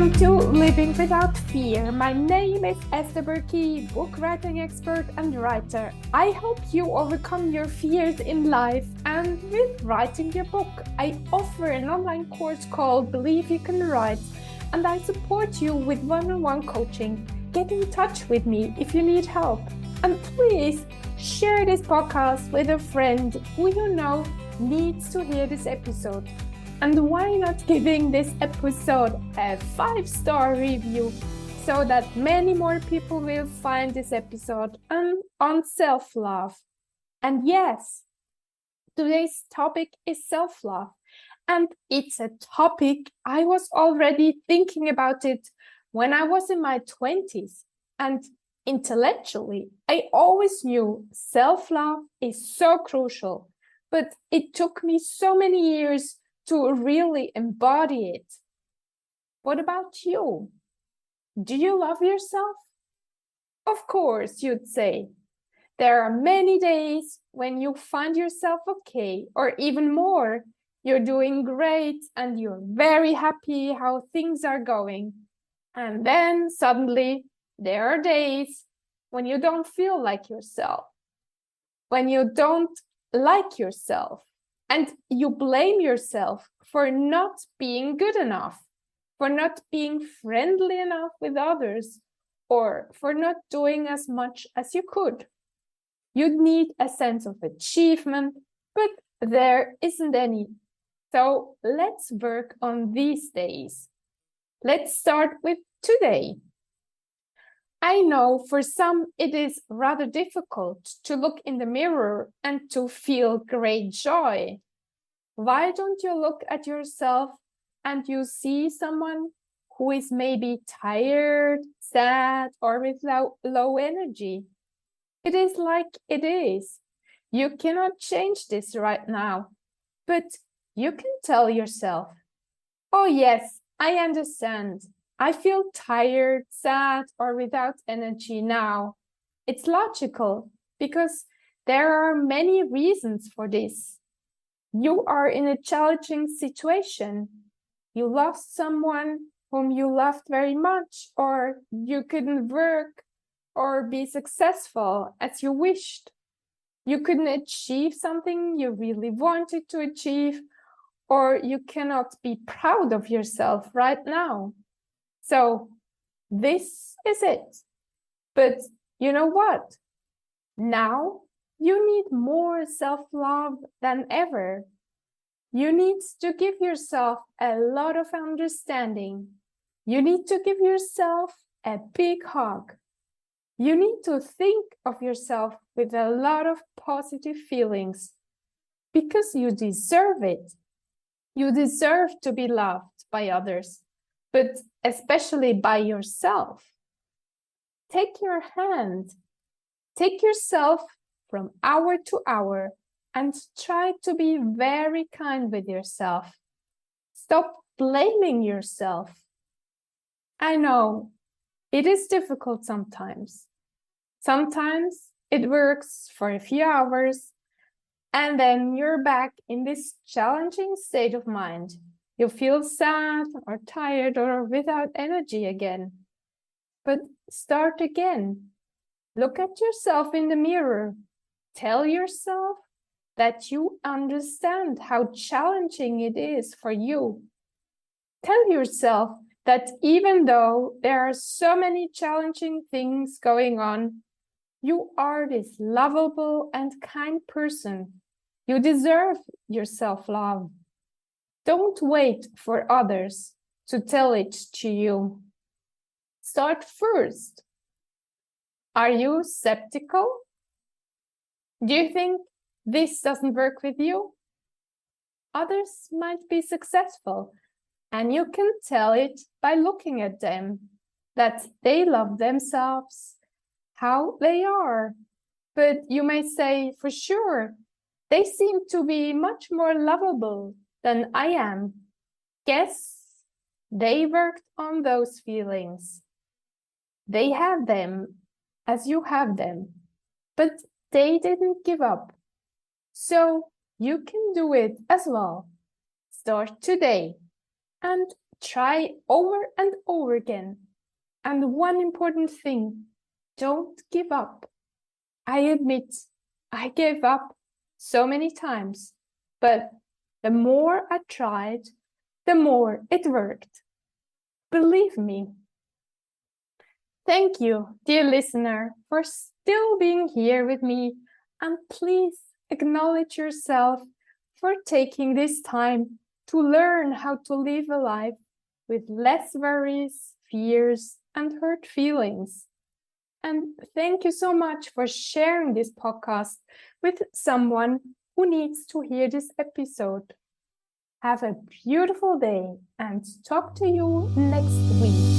Welcome to Living Without Fear. My name is Esther Buerki, book writing expert and writer. I help you overcome your fears in life and with writing your book. I offer an online course called Believe You Can Write, and I support you with one-on-one coaching. Get in touch with me if you need help. And please share this podcast with a friend who you know needs to hear this episode. And why not giving this episode a 5-star review so that many more people will find this episode on self-love. And yes, today's topic is self-love. And it's a topic I was already thinking about it when I was in my 20s. And intellectually, I always knew self-love is so crucial. But it took me so many years to really embody it. What about you? Do you love yourself? Of course, you'd say. There are many days when you find yourself okay, or even more, you're doing great and you're very happy how things are going. And then suddenly there are days when you don't feel like yourself, when you don't like yourself, and you blame yourself for not being good enough, for not being friendly enough with others, or for not doing as much as you could. You'd need a sense of achievement, but there isn't any. So let's work on these days. Let's start with today. I know for some it is rather difficult to look in the mirror and to feel great joy. Why don't you look at yourself and you see someone who is maybe tired, sad, or with low energy? It is like it is. You cannot change this right now, but you can tell yourself, oh yes, I understand. I feel tired, sad, or without energy now. It's logical because there are many reasons for this. You are in a challenging situation. You lost someone whom you loved very much, or you couldn't work or be successful as you wished. You couldn't achieve something you really wanted to achieve, or you cannot be proud of yourself right now. So this is it. But you know what? Now you need more self-love than ever. You need to give yourself a lot of understanding. You need to give yourself a big hug. You need to think of yourself with a lot of positive feelings because you deserve it. You deserve to be loved by others, but especially by yourself. Take your hand. Take yourself from hour to hour and try to be very kind with yourself. Stop blaming yourself. I know it is difficult sometimes. Sometimes it works for a few hours and then you're back in this challenging state of mind. You feel sad or tired or without energy again. But start again. Look at yourself in the mirror. Tell yourself that you understand how challenging it is for you. Tell yourself that even though there are so many challenging things going on, you are this lovable and kind person. You deserve your self-love. Don't wait for others to tell it to you. Start first. Are you skeptical? Do you think this doesn't work with you? Others might be successful, and you can tell it by looking at them, that they love themselves, how they are. But you may say, for sure, they seem to be much more lovable than I am. Guess they worked on those feelings. They had them as you have them, but they didn't give up. So you can do it as well. Start today and Try over and over again. And one important thing, don't give up. I admit, I gave up so many times, but the more I tried, the more it worked. Believe me. Thank you, dear listener, for still being here with me, and please acknowledge yourself for taking this time to learn how to live a life with less worries, fears, and hurt feelings. And thank you so much for sharing this podcast with someone who needs to hear this episode. Have a beautiful day and talk to you next week.